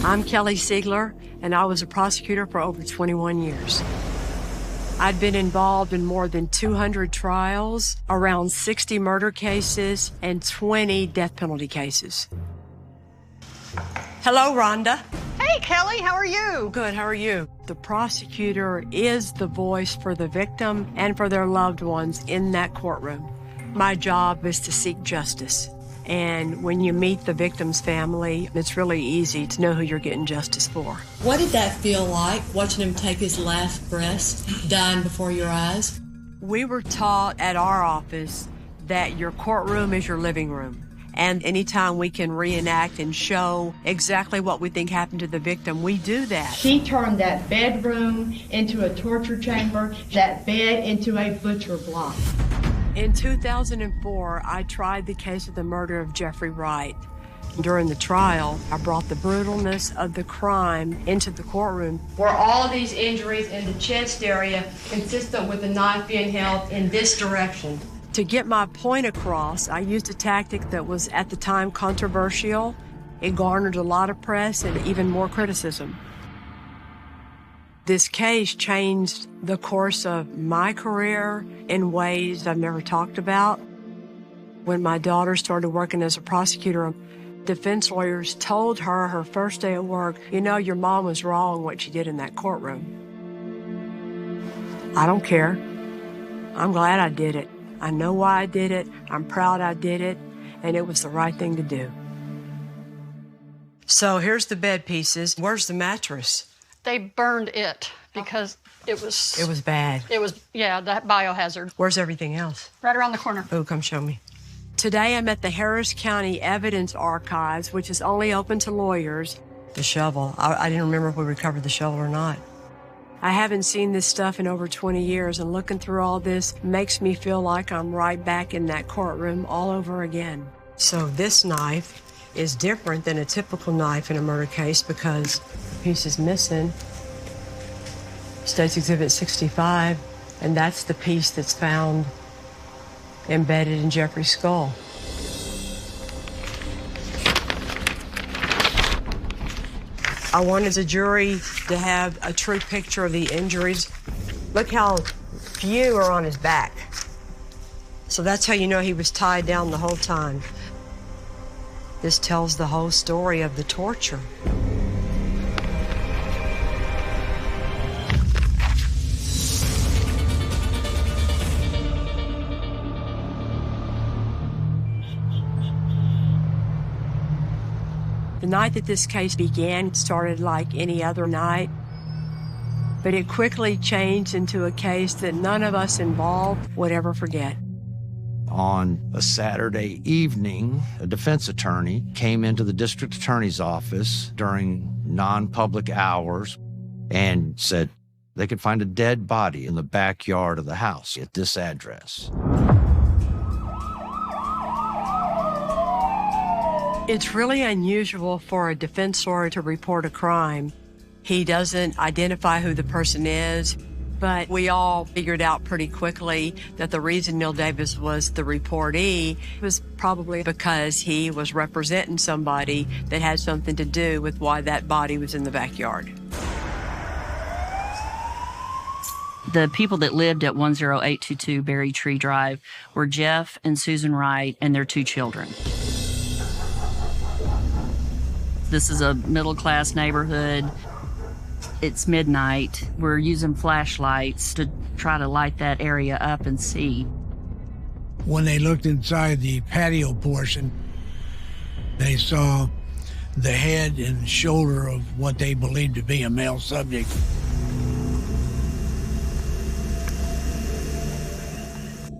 I'm Kelly Siegler, and I was a prosecutor for over 21 years. I'd been involved in more than 200 trials, around 60 murder cases, and 20 death penalty cases. Hello, Rhonda. Hey, Kelly, how are you? Good, how are you? The prosecutor is the voice for the victim and for their loved ones in that courtroom. My job is to seek justice. And when you meet the victim's family, it's really easy to know who you're getting justice for. What did that feel like, watching him take his last breath, dying before your eyes? We were taught at our office that your courtroom is your living room. And anytime we can reenact and show exactly what we think happened to the victim, we do that. She turned that bedroom into a torture chamber, that bed into a butcher block. In 2004, I tried the case of the murder of Jeffrey Wright. During the trial, I brought the brutalness of the crime into the courtroom, where all of these injuries in the chest area consistent with the knife being held in this direction. To get my point across, I used a tactic that was at the time controversial. It garnered a lot of press and even more criticism. This case changed the course of my career in ways I've never talked about. When my daughter started working as a prosecutor, defense lawyers told her her first day at work, you know, your mom was wrong what she did in that courtroom. I don't care. I'm glad I did it. I know why I did it. I'm proud I did it. And it was the right thing to do. So here's the bed pieces. Where's the mattress? They burned it because it was... It was bad. It was, yeah, that biohazard. Where's everything else? Right around the corner. Oh, come show me. Today I'm at the Harris County Evidence Archives, which is only open to lawyers. The shovel. I didn't remember if we recovered the shovel or not. I haven't seen this stuff in over 20 years, and looking through all this makes me feel like I'm right back in that courtroom all over again. So this knife is different than a typical knife in a murder case because the piece is missing. State's Exhibit 65, and that's the piece that's found embedded in Jeffrey's skull. I wanted the jury to have a true picture of the injuries. Look how few are on his back. So that's how you know he was tied down the whole time. This tells the whole story of the torture. The night that this case began started like any other night, but it quickly changed into a case that none of us involved would ever forget. On a Saturday evening, a defense attorney came into the district attorney's office during non-public hours and said they could find a dead body in the backyard of the house at this address. It's really unusual for a defense lawyer to report a crime. He doesn't identify who the person is, but we all figured out pretty quickly that the reason Neil Davis was the reportee was probably because he was representing somebody that had something to do with why that body was in the backyard. The people that lived at 10822 Berry Tree Drive were Jeff and Susan Wright and their 2 children. This is a middle-class neighborhood. It's midnight. We're using flashlights to try to light that area up and see. When they looked inside the patio portion, they saw the head and shoulder of what they believed to be a male subject.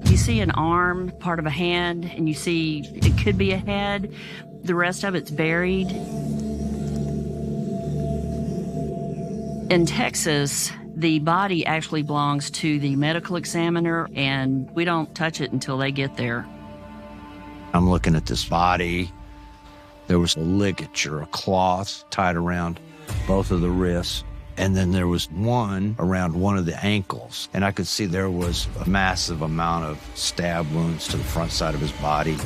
You see an arm, part of a hand, and you see it could be a head. The rest of it's buried. In Texas, the body actually belongs to the medical examiner, and we don't touch it until they get there. I'm looking at this body. There was a ligature, a cloth tied around both of the wrists, and then there was one around one of the ankles. And I could see there was a massive amount of stab wounds to the front side of his body.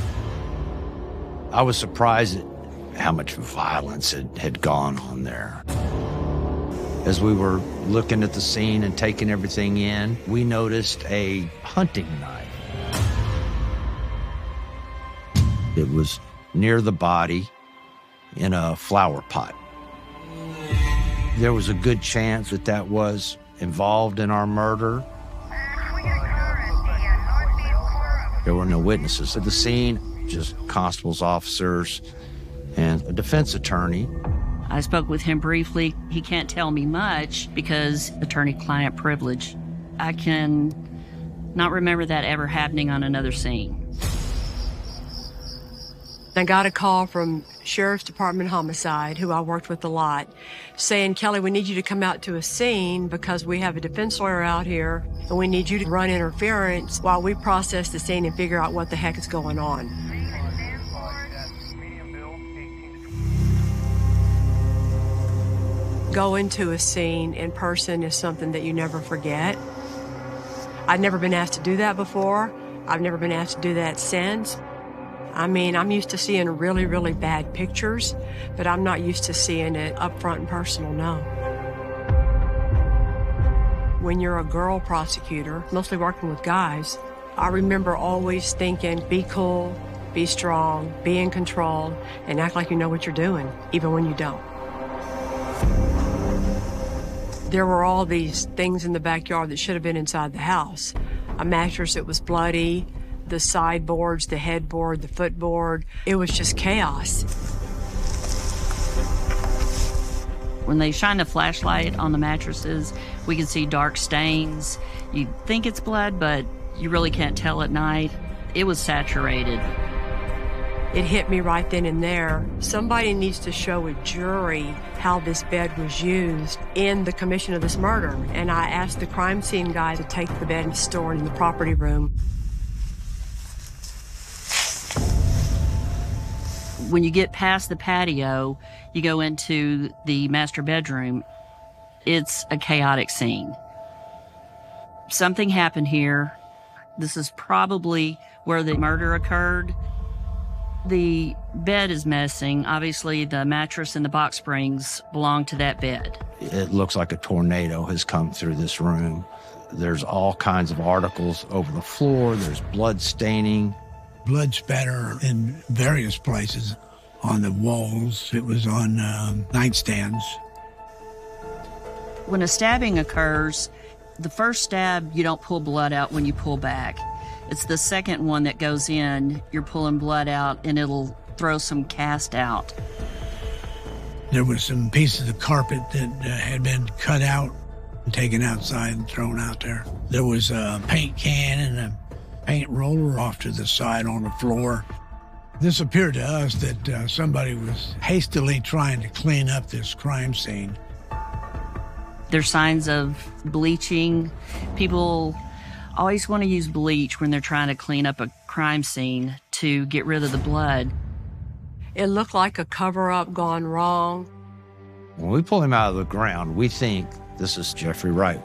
I was surprised that how much violence had gone on there. As we were looking at the scene and taking everything in, we noticed a hunting knife. It was near the body in a flower pot. There was a good chance that that was involved in our murder. There were no witnesses at the scene, just constables, officers, and a defense attorney. I spoke with him briefly. He can't tell me much because attorney-client privilege. I can not remember that ever happening on another scene. I got a call from Sheriff's Department Homicide, who I worked with a lot, saying, Kelly, we need you to come out to a scene because we have a defense lawyer out here and we need you to run interference while we process the scene and figure out what the heck is going on. Going to a scene in person is something that you never forget. I've never been asked to do that before. I've never been asked to do that since. I mean, I'm used to seeing really, really bad pictures, but I'm not used to seeing it up front and personal, no. When you're a girl prosecutor, mostly working with guys, I remember always thinking, be cool, be strong, be in control, and act like you know what you're doing, even when you don't. There were all these things in the backyard that should have been inside the house. A mattress that was bloody, the sideboards, the headboard, the footboard. It was just chaos. When they shine a flashlight on the mattresses, we can see dark stains. You think it's blood, but you really can't tell at night. It was saturated. It hit me right then and there. Somebody needs to show a jury how this bed was used in the commission of this murder. And I asked the crime scene guy to take the bed and store it in the property room. When you get past the patio, you go into the master bedroom. It's a chaotic scene. Something happened here. This is probably where the murder occurred. The bed is missing. Obviously, the mattress and the box springs belong to that bed. It looks like a tornado has come through this room. There's all kinds of articles over the floor. There's blood staining. Blood spatter in various places on the walls. It was on nightstands. When a stabbing occurs, the first stab, you don't pull blood out when you pull back. It's the second one that goes in, you're pulling blood out, and it'll throw some cast out. There was some pieces of carpet that had been cut out and taken outside and thrown out there. There was a paint can and a paint roller off to the side on the floor. This appeared to us that somebody was hastily trying to clean up this crime scene. There's signs of bleaching. People always want to use bleach when they're trying to clean up a crime scene to get rid of the blood. It looked like a cover-up gone wrong. When we pull him out of the ground, we think this is Jeffrey Wright.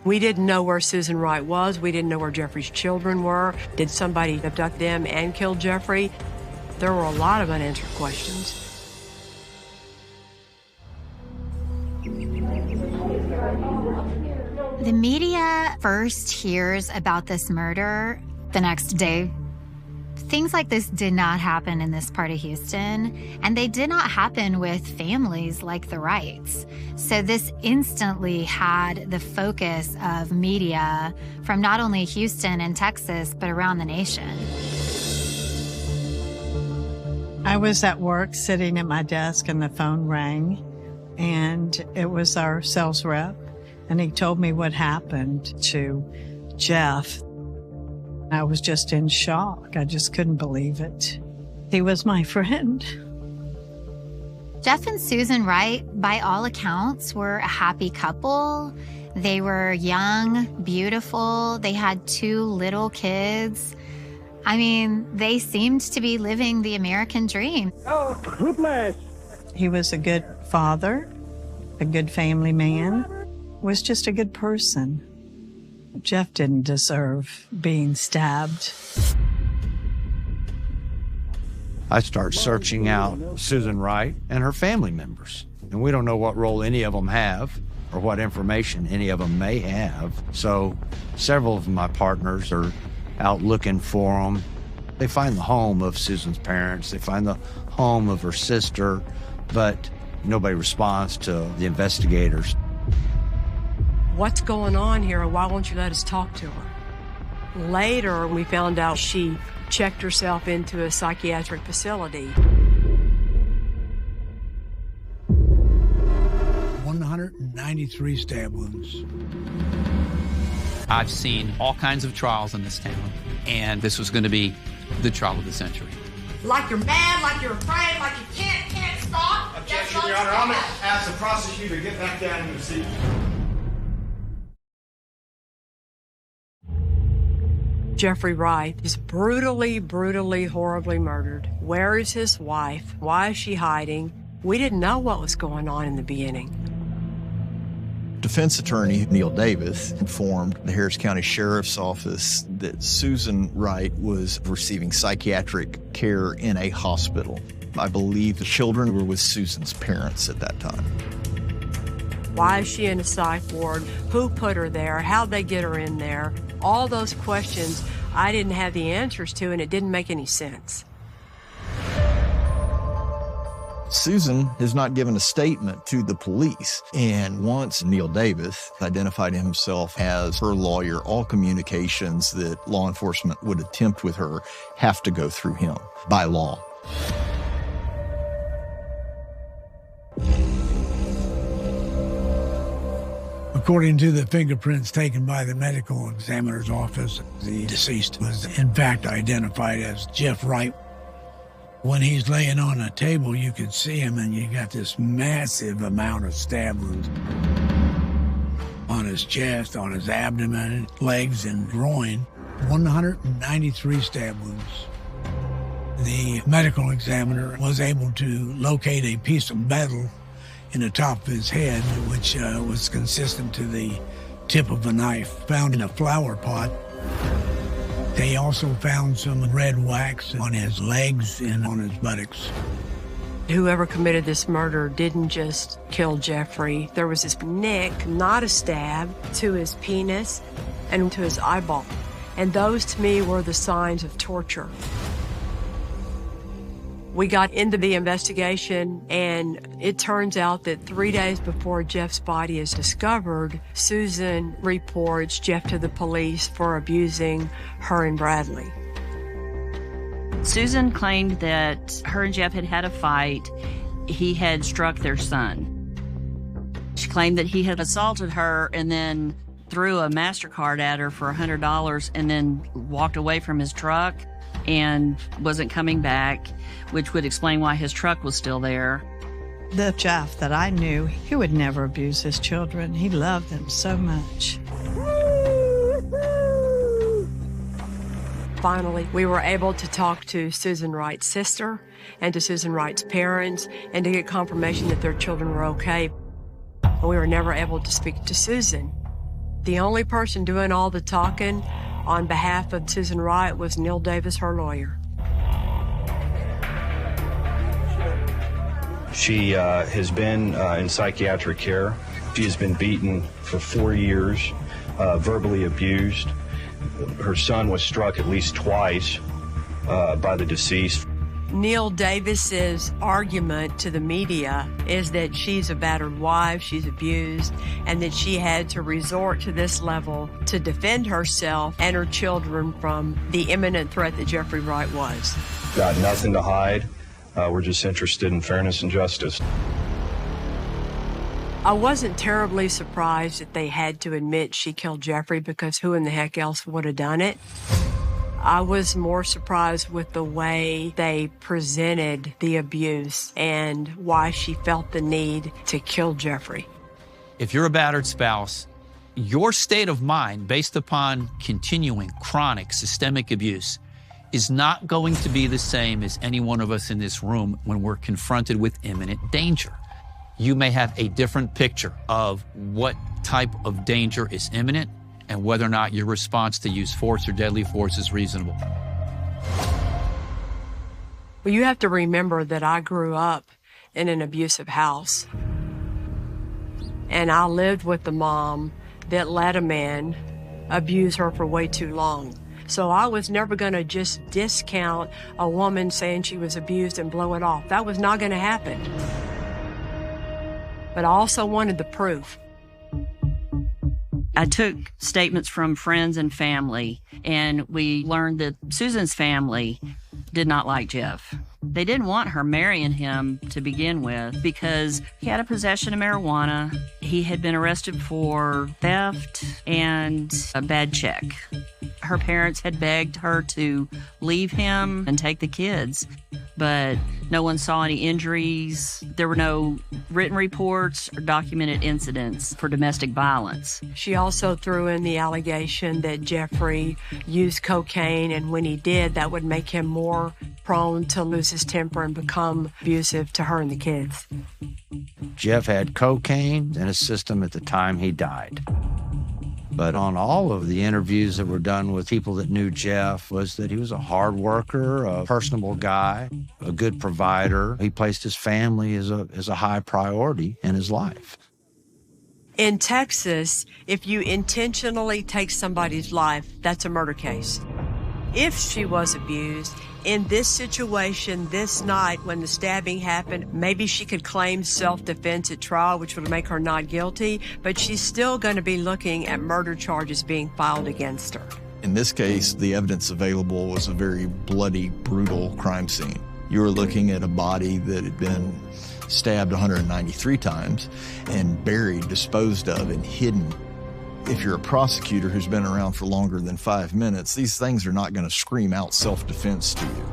We didn't know where Susan Wright was. We didn't know where Jeffrey's children were. Did somebody abduct them and kill Jeffrey? There were a lot of unanswered questions. The media first hears about this murder the next day. Things like this did not happen in this part of Houston, and they did not happen with families like the Wrights. So this instantly had the focus of media from not only Houston and Texas, but around the nation. I was at work sitting at my desk and the phone rang, and it was our sales rep, and he told me what happened to Jeff. I was just in shock. I just couldn't believe it. He was my friend. Jeff and Susan Wright, by all accounts, were a happy couple. They were young, beautiful. They had 2 little kids. I mean, they seemed to be living the American dream. Oh, whiplash. He was a good father, a good family man, was just a good person. Jeff didn't deserve being stabbed. I start searching out Susan Wright and her family members. And we don't know what role any of them have or what information any of them may have. So several of my partners are out looking for them. They find the home of Susan's parents. They find the home of her sister, but nobody responds to the investigators. What's going on here, and why won't you let us talk to her? Later, we found out she checked herself into a psychiatric facility. 193 stab wounds. I've seen all kinds of trials in this town, and this was going to be the trial of the century. Like you're mad, like you're afraid, like you can't stop. Objection, Your Honor. I'm going to ask the prosecutor to get back down in your seat. Jeffrey Wright is brutally, horribly murdered. Where is his wife? Why is she hiding? We didn't know what was going on in the beginning. Defense attorney Neil Davis informed the Harris County Sheriff's Office that Susan Wright was receiving psychiatric care in a hospital. I believe the children were with Susan's parents at that time. Why is she in a psych ward? Who put her there? How'd they get her in there? All those questions I didn't have the answers to, and it didn't make any sense. Susan has not given a statement to the police, and once Neil Davis identified himself as her lawyer, all communications that law enforcement would attempt with her have to go through him by law. According to the fingerprints taken by the medical examiner's office, the deceased was in fact identified as Jeff Wright. When he's laying on a table, you could see him, and you got this massive amount of stab wounds on his chest, on his abdomen, legs, and groin. 193 stab wounds. The medical examiner was able to locate a piece of metal in the top of his head, which was consistent to the tip of a knife found in a flower pot. They also found some red wax on his legs and on his buttocks. Whoever committed this murder didn't just kill Jeffrey. There was this nick, not a stab, to his penis and to his eyeball. And those, to me, were the signs of torture. We got into the investigation, and it turns out that 3 days before Jeff's body is discovered, Susan reports Jeff to the police for abusing her and Bradley. Susan claimed that her and Jeff had had a fight. He had struck their son. She claimed that he had assaulted her and then threw a MasterCard at her for $100 and then walked away from his truck and wasn't coming back, which would explain why his truck was still there. The Jeff that I knew, he would never abuse his children. He loved them so much. Finally, we were able to talk to Susan Wright's sister and to Susan Wright's parents and to get confirmation that their children were okay. But we were never able to speak to Susan. The only person doing all the talking on behalf of Susan Wright was Neil Davis, her lawyer. She has been in psychiatric care. She has been beaten for 4 years, verbally abused. Her son was struck at least twice by the deceased. Neil Davis's argument to the media is that she's a battered wife, she's abused, and that she had to resort to this level to defend herself and her children from the imminent threat that Jeffrey Wright was. Got nothing to hide. We're just interested in fairness and justice. I wasn't terribly surprised that they had to admit she killed Jeffrey, because who in the heck else would have done it? I was more surprised with the way they presented the abuse and why she felt the need to kill Jeffrey. If you're a battered spouse, your state of mind, based upon continuing chronic systemic abuse, is not going to be the same as any one of us in this room when we're confronted with imminent danger. You may have a different picture of what type of danger is imminent and whether or not your response to use force or deadly force is reasonable. Well, you have to remember that I grew up in an abusive house. And I lived with the mom that let a man abuse her for way too long. So I was never going to just discount a woman saying she was abused and blow it off. That was not going to happen. But I also wanted the proof. I took statements from friends and family, and we learned that Susan's family did not like Jeff. They didn't want her marrying him to begin with because he had a possession of marijuana. He had been arrested for theft and a bad check. Her parents had begged her to leave him and take the kids, but no one saw any injuries. There were no written reports or documented incidents for domestic violence. She also threw in the allegation that Jeffrey used cocaine, and when he did, that would make him more prone to lose his temper and become abusive to her and the kids. Jeff had cocaine in his system at the time he died. But on all of the interviews that were done with people that knew Jeff was that he was a hard worker, a personable guy, a good provider. He placed his family as a high priority in his life. In Texas, if you intentionally take somebody's life, that's a murder case. If she was abused, in this situation, this night when the stabbing happened, maybe she could claim self-defense at trial, which would make her not guilty, but she's still going to be looking at murder charges being filed against her. In this case, the evidence available was a very bloody, brutal crime scene. You were looking at a body that had been stabbed 193 times and buried, disposed of, and hidden. If you're a prosecutor who's been around for longer than 5 minutes, these things are not going to scream out self-defense to you.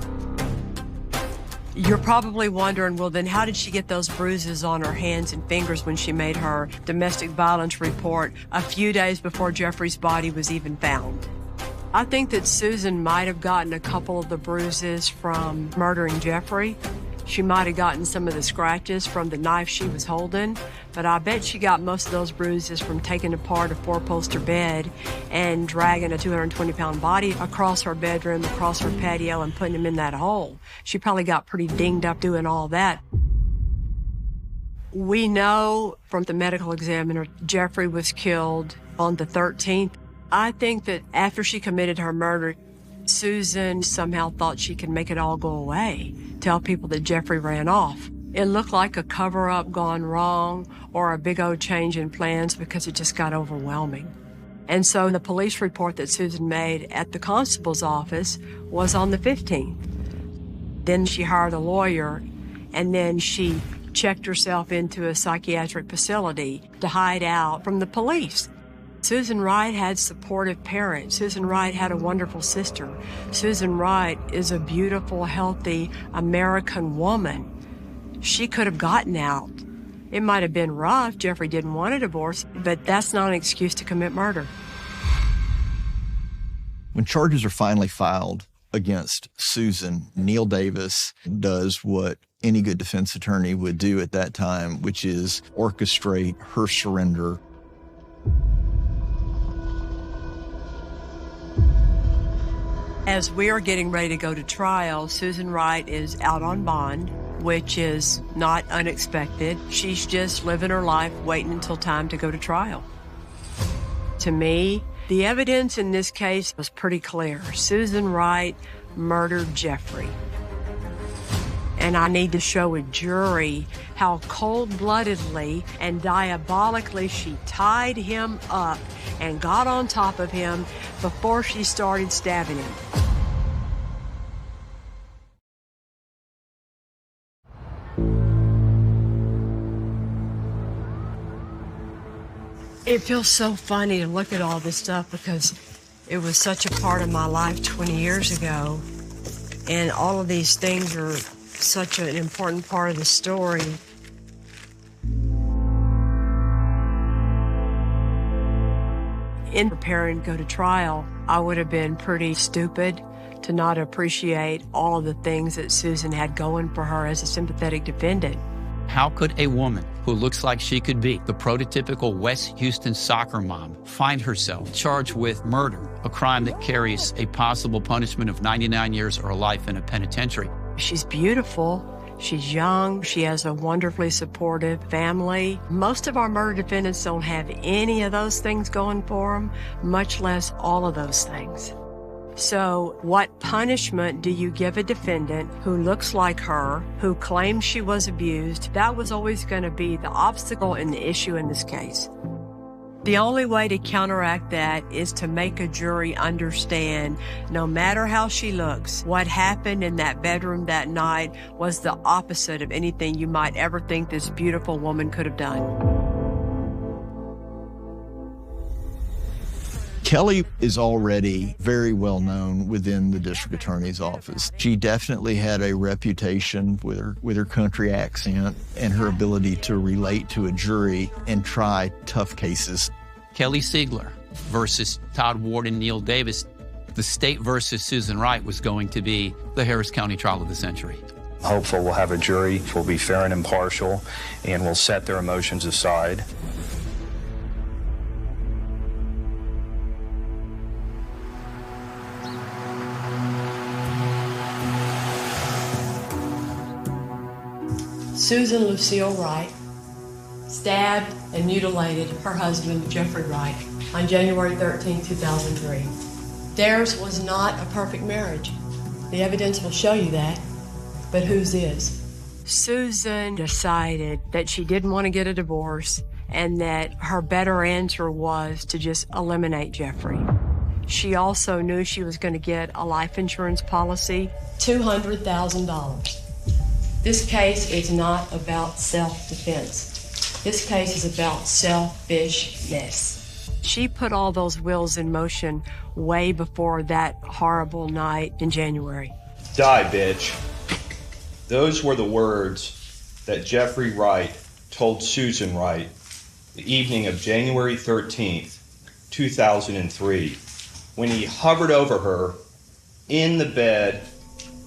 You're probably wondering, well, then how did she get those bruises on her hands and fingers when she made her domestic violence report a few days before Jeffrey's body was even found? I think that Susan might have gotten a couple of the bruises from murdering Jeffrey. She might have gotten some of the scratches from the knife she was holding, but I bet she got most of those bruises from taking apart a four-poster bed and dragging a 220-pound body across her bedroom, across her patio, and putting him in that hole. She probably got pretty dinged up doing all that. We know from the medical examiner, Jeffrey was killed on the 13th. I think that after she committed her murder, Susan somehow thought she could make it all go away, tell people that Jeffrey ran off. It looked like a cover-up gone wrong or a big old change in plans because it just got overwhelming. And so the police report that Susan made at the constable's office was on the 15th. Then she hired a lawyer, and then she checked herself into a psychiatric facility to hide out from the police. Susan Wright had supportive parents. Susan Wright had a wonderful sister. Susan Wright is a beautiful, healthy American woman. She could have gotten out. It might have been rough. Jeffrey didn't want a divorce, but that's not an excuse to commit murder. When charges are finally filed against Susan, Neil Davis does what any good defense attorney would do at that time, which is orchestrate her surrender. As we are getting ready to go to trial, Susan Wright is out on bond, which is not unexpected. She's just living her life, waiting until time to go to trial. To me, the evidence in this case was pretty clear. Susan Wright murdered Jeffrey. And I need to show a jury how cold-bloodedly and diabolically she tied him up and got on top of him before she started stabbing him. It feels so funny to look at all this stuff because it was such a part of my life 20 years ago, and all of these things are such an important part of the story. In preparing to go to trial, I would have been pretty stupid to not appreciate all of the things that Susan had going for her as a sympathetic defendant. How could a woman who looks like she could be the prototypical West Houston soccer mom find herself charged with murder, a crime that carries a possible punishment of 99 years or life in a penitentiary? She's beautiful. She's young. She has a wonderfully supportive family. Most of our murder defendants don't have any of those things going for them, much less all of those things. So what punishment do you give a defendant who looks like her, who claims she was abused? That was always going to be the obstacle and the issue in this case. The only way to counteract that is to make a jury understand, no matter how she looks, what happened in that bedroom that night was the opposite of anything you might ever think this beautiful woman could have done. Kelly is already very well known within the district attorney's office. She definitely had a reputation with her country accent and her ability to relate to a jury and try tough cases. Kelly Siegler versus Todd Ward and Neil Davis. The state versus Susan Wright was going to be the Harris County trial of the century. Hopeful we'll have a jury who will be fair and impartial and will set their emotions aside. Susan Lucille Wright stabbed and mutilated her husband, Jeffrey Wright, on January 13, 2003. Theirs was not a perfect marriage. The evidence will show you that, but whose is? Susan decided that she didn't want to get a divorce and that her better answer was to just eliminate Jeffrey. She also knew she was going to get a life insurance policy, $200,000. This case is not about self-defense. This case is about selfishness. She put all those wheels in motion way before that horrible night in January. Die, bitch. Those were the words that Jeffrey Wright told Susan Wright the evening of January 13th, 2003, when he hovered over her in the bed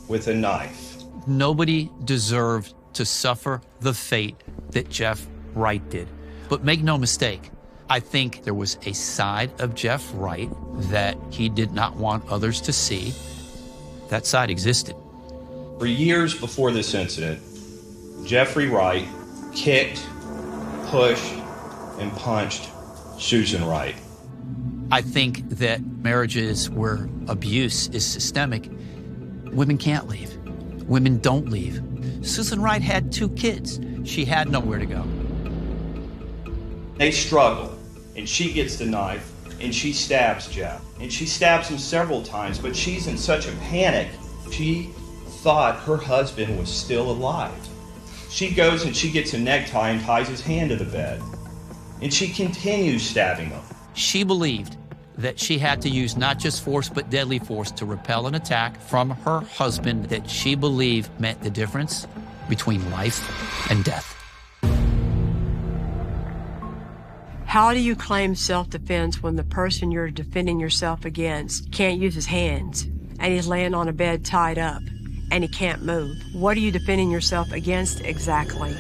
with a knife. Nobody deserved to suffer the fate that Jeff Wright did. But make no mistake, I think there was a side of Jeff Wright that he did not want others to see. That side existed. For years before this incident, Jeffrey Wright kicked, pushed, and punched Susan Wright. I think that marriages where abuse is systemic, women can't leave. Women don't leave. Susan Wright had 2 kids. She had nowhere to go. They struggle, and she gets the knife, and she stabs Jeff. And she stabs him several times, but she's in such a panic. She thought her husband was still alive. She goes and she gets a necktie and ties his hand to the bed. And she continues stabbing him. She believed that she had to use not just force, but deadly force to repel an attack from her husband that she believed meant the difference between life and death. How do you claim self-defense when the person you're defending yourself against can't use his hands and he's laying on a bed tied up and he can't move? What are you defending yourself against exactly?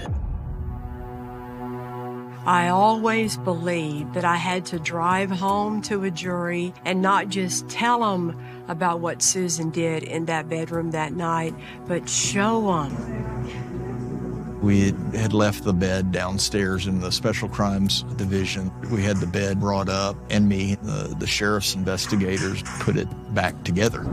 I always believed that I had to drive home to a jury and not just tell them about what Susan did in that bedroom that night, but show them. We had left the bed downstairs in the Special Crimes Division. We had the bed brought up, and the sheriff's investigators put it back together.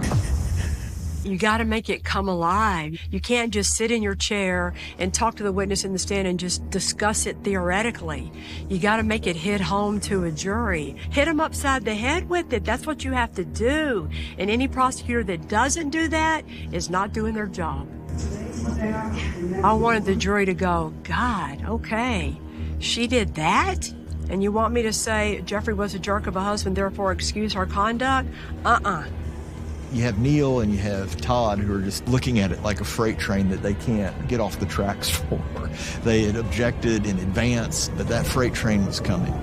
You got to make it come alive. You can't just sit in your chair and talk to the witness in the stand and just discuss it theoretically. You got to make it hit home to a jury. Hit them upside the head with it. That's what you have to do. And any prosecutor that doesn't do that is not doing their job. I wanted the jury to go, God, okay, she did that? And you want me to say Jeffrey was a jerk of a husband, therefore excuse her conduct? You have Neil and you have Todd who are just looking at it like a freight train that they can't get off the tracks for. They had objected in advance that that freight train was coming.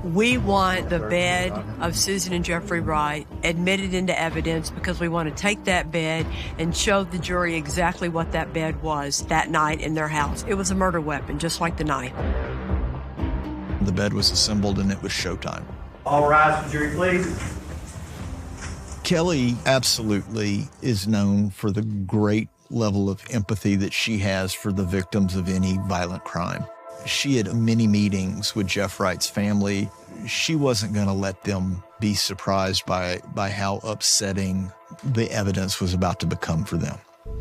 We want the bed of Susan and Jeffrey Wright admitted into evidence because we want to take that bed and show the jury exactly what that bed was that night in their house. It was a murder weapon, just like the knife. The bed was assembled and it was showtime. All rise for jury, please. Kelly absolutely is known for the great level of empathy that she has for the victims of any violent crime. She had many meetings with Jeff Wright's family. She wasn't going to let them be surprised by how upsetting the evidence was about to become for them.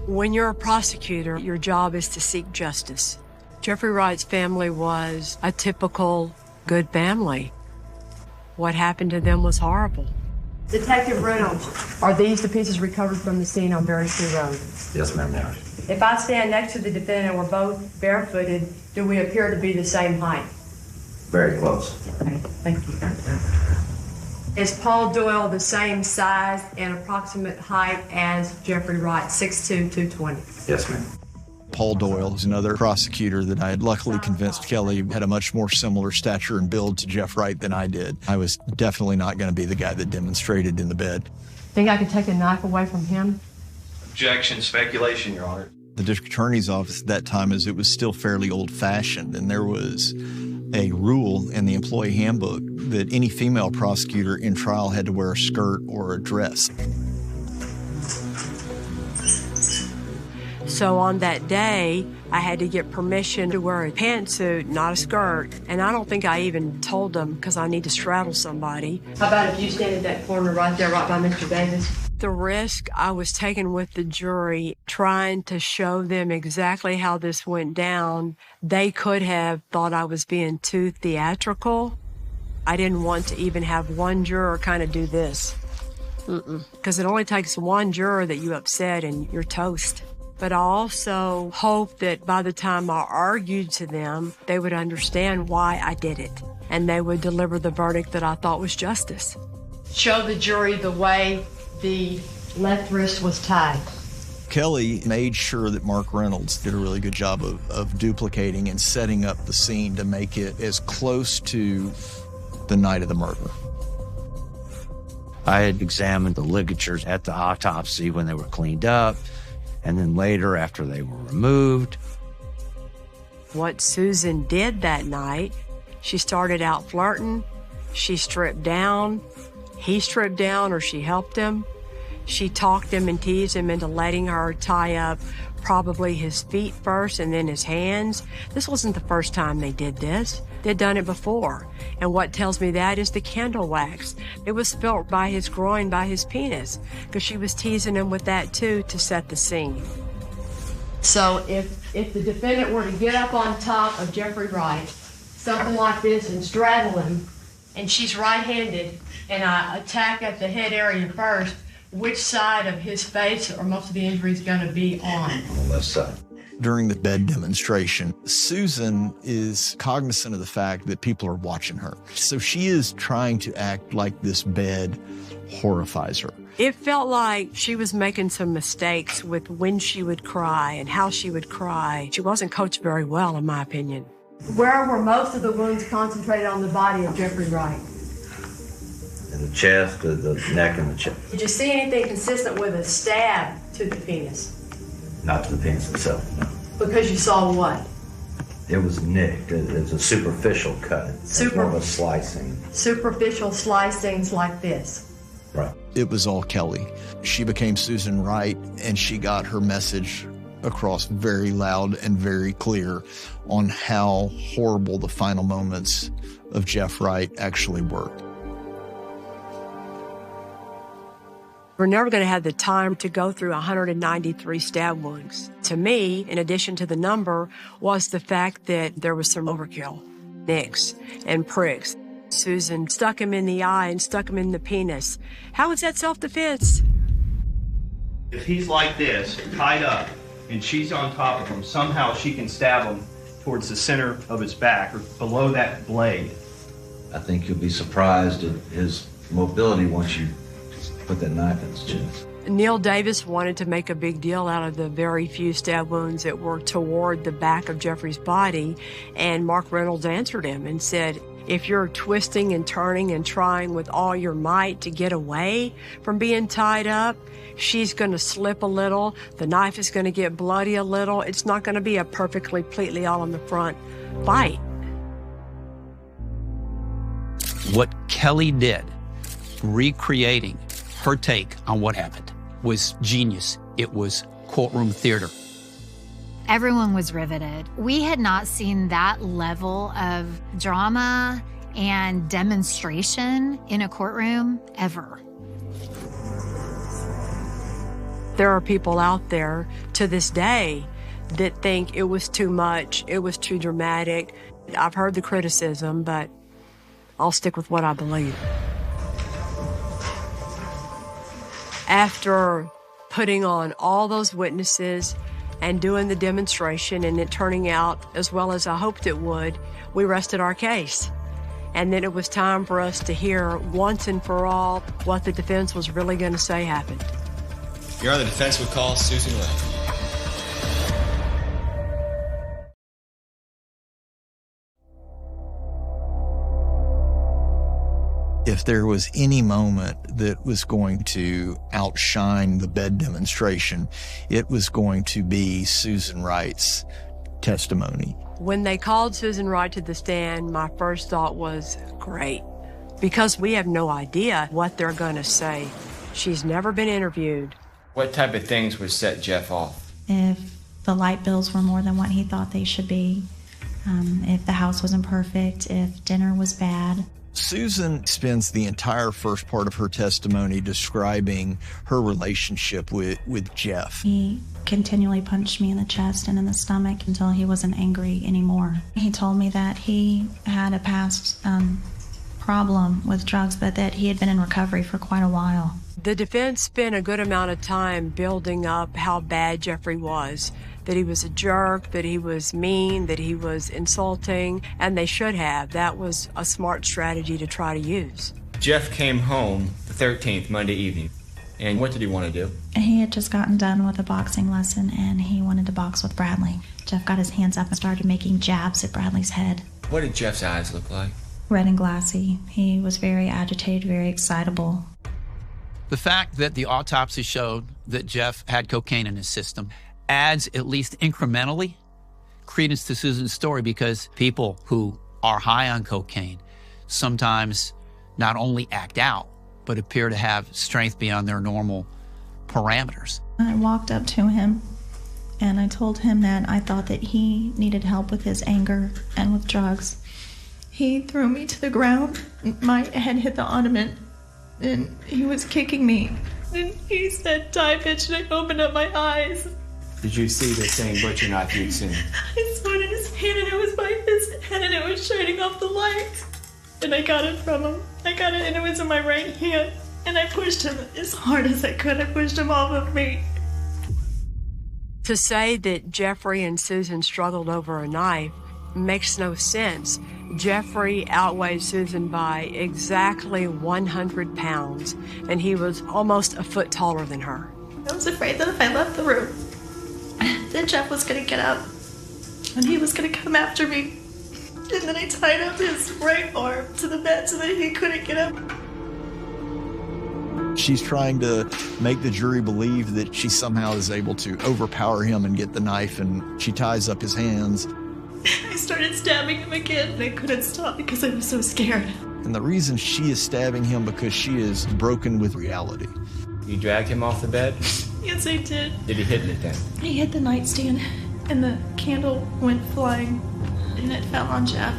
When you're a prosecutor, your job is to seek justice. Jeffrey Wright's family was a typical good family. What happened to them was horrible. Detective Reynolds, are these the pieces recovered from the scene on Berry-Tree Road? Yes, ma'am, now. If I stand next to the defendant and we're both barefooted, do we appear to be the same height? Very close. Okay, thank you. Is Paul Doyle the same size and approximate height as Jeffrey Wright, 6'2", 220? Yes, ma'am. Paul Doyle is another prosecutor that I had luckily convinced Kelly had a much more similar stature and build to Jeff Wright than I did. I was definitely not going to be the guy that demonstrated in the bed. Think I could take a knife away from him? Objection, speculation, Your Honor. The district attorney's office at that time, it was still fairly old-fashioned, and there was a rule in the employee handbook that any female prosecutor in trial had to wear a skirt or a dress. So on that day, I had to get permission to wear a pantsuit, not a skirt. And I don't think I even told them because I need to straddle somebody. How about if you stand at that corner right there, right by Mr. Davis? The risk I was taking with the jury, trying to show them exactly how this went down, they could have thought I was being too theatrical. I didn't want to even have one juror kind of do this. Because it only takes one juror that you upset and you're toast. But I also hoped that by the time I argued to them, they would understand why I did it, and they would deliver the verdict that I thought was justice. Show the jury the way the left wrist was tied. Kelly made sure that Mark Reynolds did a really good job of duplicating and setting up the scene to make it as close to the night of the murder. I had examined the ligatures at the autopsy when they were cleaned up, and then later after they were removed. What Susan did that night, she started out flirting, she stripped down, he stripped down or she helped him. She talked him and teased him into letting her tie up probably his feet first and then his hands. This wasn't the first time they did this. They'd done it before. And what tells me that is the candle wax. It was felt by his groin, by his penis, because she was teasing him with that too to set the scene. So if the defendant were to get up on top of Jeffrey Wright, something like this, and straddle him, and she's right-handed, and I attack at the head area first, which side of his face or most of the injury is going to be on? On the left side. During the bed demonstration, Susan is cognizant of the fact that people are watching her. So she is trying to act like this bed horrifies her. It felt like she was making some mistakes with when she would cry and how she would cry. She wasn't coached very well, in my opinion. Where were most of the wounds concentrated on the body of Jeffrey Wright? In the chest, the neck, and the chest. Did you see anything consistent with a stab to the penis? Not to the penis itself, no. Because you saw what? It was nicked. It's a superficial cut. It's more of a slicing. Superficial slicings like this. Right. It was all Kelly. She became Susan Wright, and she got her message across very loud and very clear on how horrible the final moments of Jeff Wright actually were. We're never going to have the time to go through 193 stab wounds. To me, in addition to the number, was the fact that there was some overkill, nicks and pricks. Susan stuck him in the eye and stuck him in the penis. How is that self-defense? If he's like this, tied up, and she's on top of him, somehow she can stab him towards the center of his back or below that blade. I think you'll be surprised at his mobility once you put that knife in his chest. Neil Davis wanted to make a big deal out of the very few stab wounds that were toward the back of Jeffrey's body, and Mark Reynolds answered him and said, if you're twisting and turning and trying with all your might to get away from being tied up, she's going to slip a little, the knife is going to get bloody a little, it's not going to be a perfectly, completely all in the front fight. What Kelly did, recreating her take on what happened, was genius. It was courtroom theater. Everyone was riveted. We had not seen that level of drama and demonstration in a courtroom ever. There are people out there to this day that think it was too much, it was too dramatic. I've heard the criticism, but I'll stick with what I believe. After putting on all those witnesses and doing the demonstration and it turning out as well as I hoped it would, we rested our case. And then it was time for us to hear once and for all what the defense was really going to say happened. Your Honor, the defense would call Susan Wright. If there was any moment that was going to outshine the bed demonstration, it was going to be Susan Wright's testimony. When they called Susan Wright to the stand, my first thought was, great, because we have no idea what they're going to say. She's never been interviewed. What type of things would set Jeff off? If the light bills were more than what he thought they should be, if the house wasn't perfect, if dinner was bad. Susan spends the entire first part of her testimony describing her relationship with Jeff. He continually punched me in the chest and in the stomach until he wasn't angry anymore. He told me that he had a past problem with drugs, but that he had been in recovery for quite a while. The defense spent a good amount of time building up how bad Jeffrey was, that he was a jerk, that he was mean, that he was insulting, and they should have. That was a smart strategy to try to use. Jeff came home the 13th, Monday evening, and what did he want to do? He had just gotten done with a boxing lesson, and he wanted to box with Bradley. Jeff got his hands up and started making jabs at Bradley's head. What did Jeff's eyes look like? Red and glassy. He was very agitated, very excitable. The fact that the autopsy showed that Jeff had cocaine in his system adds, at least incrementally, credence to Susan's story, because people who are high on cocaine sometimes not only act out, but appear to have strength beyond their normal parameters. I walked up to him and I told him that I thought that he needed help with his anger and with drugs. He threw me to the ground. My head hit the ottoman and he was kicking me. And he said, "Die, bitch," and I opened up my eyes. Did you see the same butcher knife you'd seen? I saw it in his hand and it was by his head and it was shining off the light. And I got it from him. I got it and it was in my right hand. And I pushed him as hard as I could. I pushed him off of me. To say that Jeffrey and Susan struggled over a knife makes no sense. Jeffrey outweighed Susan by exactly 100 pounds, and he was almost a foot taller than her. I was afraid that if I left the room, that Jeff was going to get up and he was going to come after me. And then I tied up his right arm to the bed so that he couldn't get up. She's trying to make the jury believe that she somehow is able to overpower him and get the knife, and she ties up his hands. I started stabbing him again and I couldn't stop because I was so scared. And the reason she is stabbing him because she is broken with reality. You dragged him off the bed? Yes, I did. Did he hit anything? He hit the nightstand and the candle went flying and it fell on Jeff.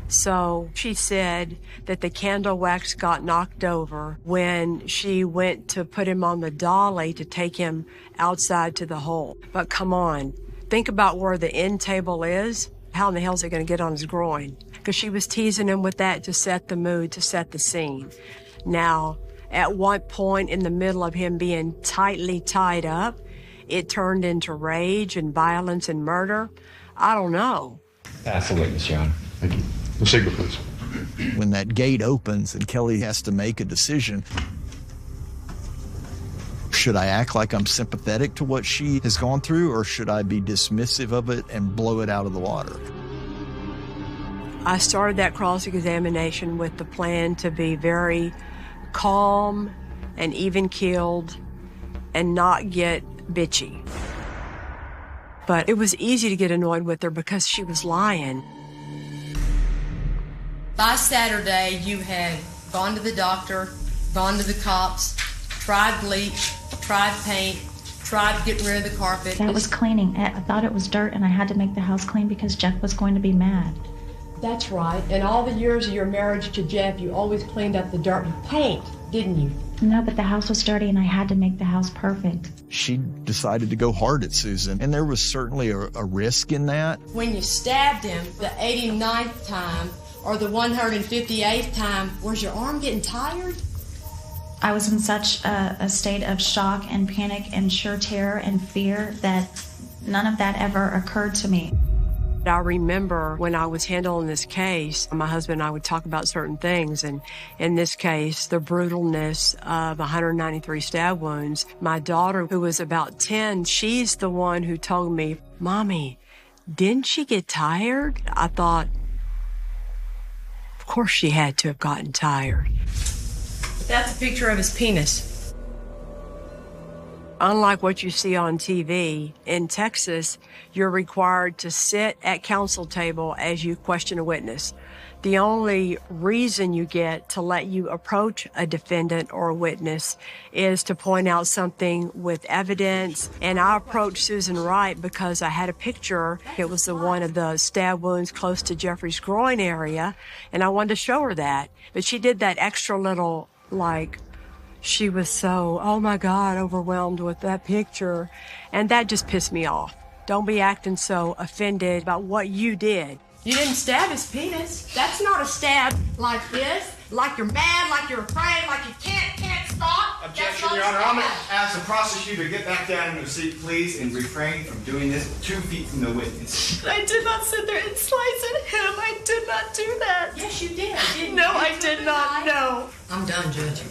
So she said that the candle wax got knocked over when she went to put him on the dolly to take him outside to the hole. But come on, think about where the end table is. How in the hell is it going to get on his groin? Because she was teasing him with that to set the mood, to set the scene. Now, at one point in the middle of him being tightly tied up, it turned into rage and violence and murder. I don't know. Pass the witness, Your Honor. Thank you. Ms. Siegler, please. When that gate opens and Kelly has to make a decision, should I act like I'm sympathetic to what she has gone through, or should I be dismissive of it and blow it out of the water? I started that cross-examination with the plan to be very calm and even-keeled and not get bitchy. But it was easy to get annoyed with her because she was lying. By Saturday, you had gone to the doctor, gone to the cops, tried bleach, tried paint, tried to get rid of the carpet. That was cleaning. I thought it was dirt, and I had to make the house clean because Jeff was going to be mad. That's right. In all the years of your marriage to Jeff, you always cleaned up the dirt and paint, didn't you? No, but the house was dirty, and I had to make the house perfect. She decided to go hard at Susan, and there was certainly a risk in that. When you stabbed him the 89th time or the 158th time, was your arm getting tired? I was in such a state of shock and panic and sheer terror and fear that none of that ever occurred to me. I remember when I was handling this case, my husband and I would talk about certain things, and in this case, the brutalness of 193 stab wounds. My daughter, who was about 10, she's the one who told me, "Mommy, didn't she get tired?" I thought, of course she had to have gotten tired. That's a picture of his penis. Unlike what you see on TV, in Texas, you're required to sit at counsel table as you question a witness. The only reason you get to let you approach a defendant or a witness is to point out something with evidence. And I approached Susan Wright because I had a picture. It was the one of the stab wounds close to Jeffrey's groin area, and I wanted to show her that. But she did that extra little, like, she was so, oh my God, overwhelmed with that picture. And that just pissed me off. Don't be acting so offended about what you did. You didn't stab his penis. That's not a stab like this, like you're mad, like you're afraid, like you can't stop. Objection, Your Honor. I'm going to ask the prosecutor to get back down in her seat, please, and refrain from doing this 2 feet from the witness. I did not sit there and slice at him. I did not do that. Yes, you did. No, I did not. No. I'm done, Judge.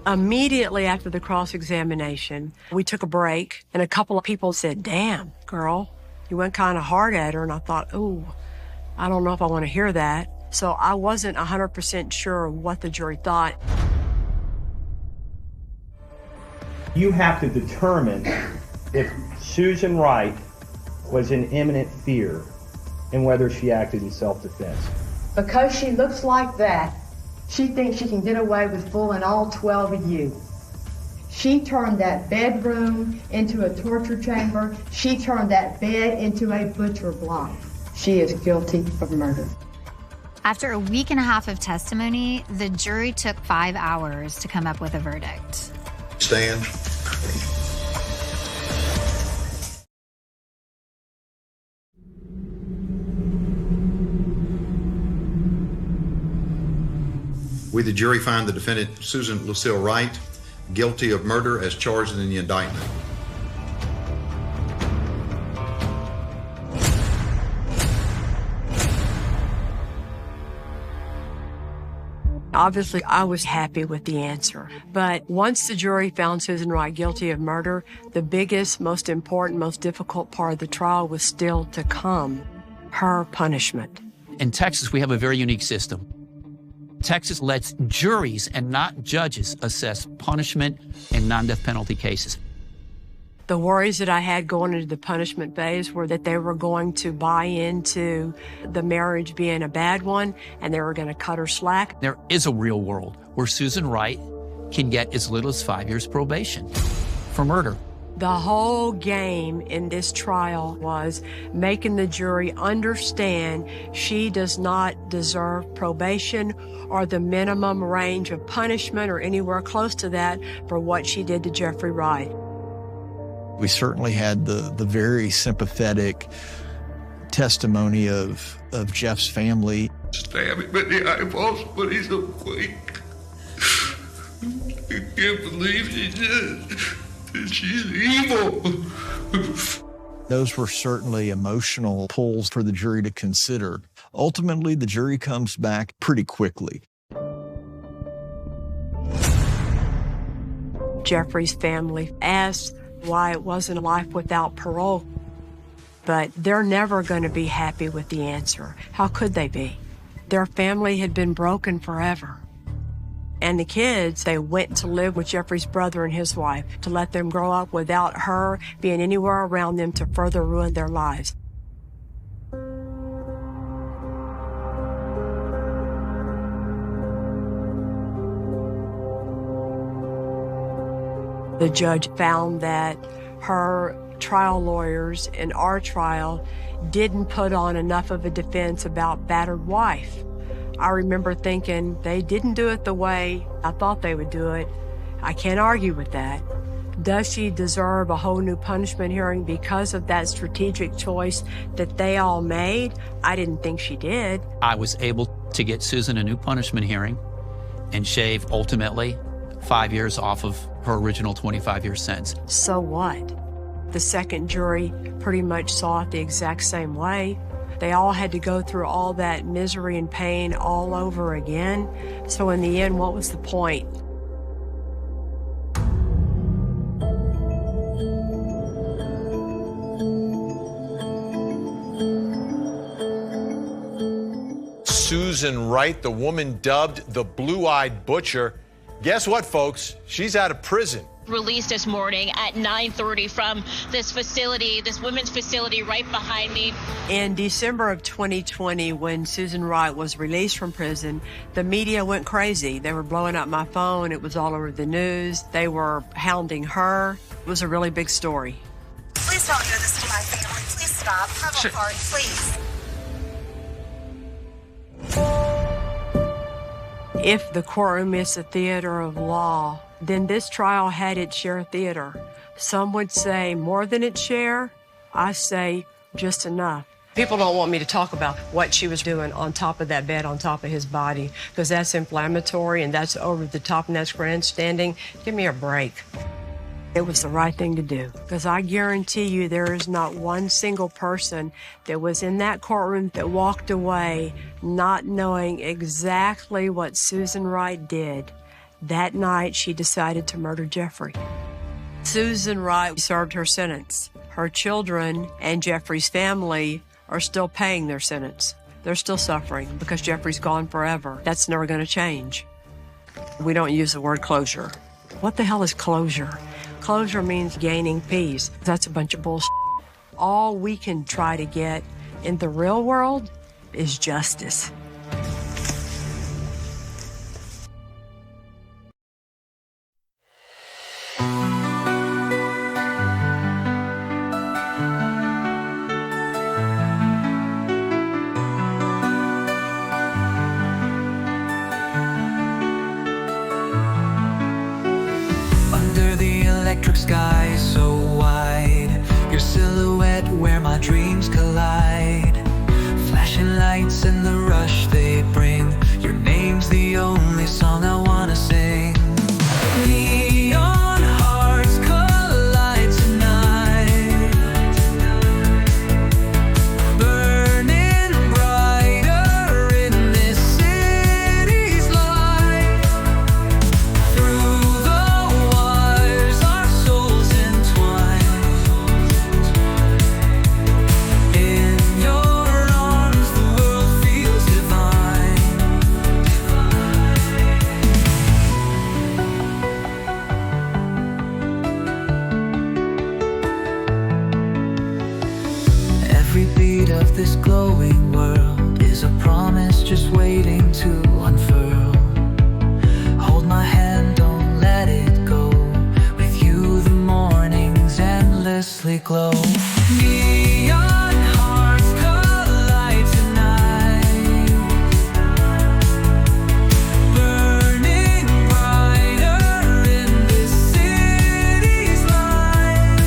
Immediately after the cross-examination, we took a break, and a couple of people said, "Damn, girl, you went kind of hard at her." And I thought, ooh, I don't know if I want to hear that. So I wasn't 100% sure what the jury thought. You have to determine if Susan Wright was in imminent fear and whether she acted in self-defense. Because she looks like that, she thinks she can get away with fooling all 12 of you. She turned that bedroom into a torture chamber. She turned that bed into a butcher block. She is guilty of murder. After a week and a half of testimony, the jury took 5 hours to come up with a verdict. Stand. We, the jury, find the defendant, Susan Lucille Wright, guilty of murder as charged in the indictment. Obviously, I was happy with the answer. But once the jury found Susan Wright guilty of murder, the biggest, most important, most difficult part of the trial was still to come, her punishment. In Texas, we have a very unique system. Texas lets juries and not judges assess punishment in non-death penalty cases. The worries that I had going into the punishment phase were that they were going to buy into the marriage being a bad one and they were going to cut her slack. There is a real world where Susan Wright can get as little as 5 years probation for murder. The whole game in this trial was making the jury understand she does not deserve probation or the minimum range of punishment or anywhere close to that for what she did to Jeffrey Wright. We certainly had the very sympathetic testimony of Jeff's family. Stab him in the eyeballs, but he's awake. I can't believe she did. She's evil. Those were certainly emotional pulls for the jury to consider. Ultimately, the jury comes back pretty quickly. Jeffrey's family asked why it wasn't a life without parole, but they're never going to be happy with the answer. How could they be? Their family had been broken forever. And the kids, they went to live with Jeffrey's brother and his wife to let them grow up without her being anywhere around them to further ruin their lives. The judge found that her trial lawyers in our trial didn't put on enough of a defense about battered wife. I remember thinking they didn't do it the way I thought they would do it. I can't argue with that. Does she deserve a whole new punishment hearing because of that strategic choice that they all made? I didn't think she did. I was able to get Susan a new punishment hearing and shave, ultimately, 5 years off of her original 25-year sentence. So what? The second jury pretty much saw it the exact same way. They all had to go through all that misery and pain all over again. So in the end, what was the point? Susan Wright, the woman dubbed the Blue-Eyed Butcher. Guess what, folks? She's out of prison. Released this morning at 9:30 from this facility, this women's facility right behind me. In December of 2020, when Susan Wright was released from prison, the media went crazy. They were blowing up my phone. It was all over the news. They were hounding her. It was a really big story. Please don't do this to my family. Please stop. Have a heart, please. If the courtroom is a theater of law, then this trial had its share of theater. Some would say more than its share. I say just enough. People don't want me to talk about what she was doing on top of that bed, on top of his body, because that's inflammatory and that's over the top and that's grandstanding. Give me a break. It was the right thing to do, because I guarantee you there is not one single person that was in that courtroom that walked away not knowing exactly what Susan Wright did. That night, she decided to murder Jeffrey. Susan Wright served her sentence. Her children and Jeffrey's family are still paying their sentence. They're still suffering because Jeffrey's gone forever. That's never going to change. We don't use the word closure. What the hell is closure? Closure means gaining peace. That's a bunch of bullshit. All we can try to get in the real world is justice. Electric sky so wide, your silhouette where my dreams collide. Flashing lights and the rush they bring. Your name's the only song I wanna sing. Neon hearts collide tonight, burning brighter in this city's light. Through the wires our souls entwine. In your arms the world feels divine. Every beat of this glowing world is a promise just waiting to unfurl. Hold my hand, don't let it go. With you the mornings endlessly glow. Neon hearts collide tonight, burning brighter in this city's light.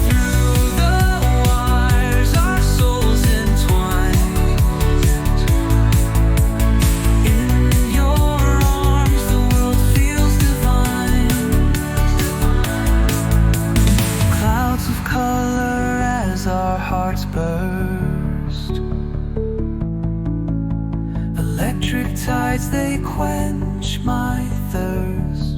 Through the wires our souls entwine. In your arms the world feels divine. Clouds of color as our hearts burst. Electric tides, they quench my thirst.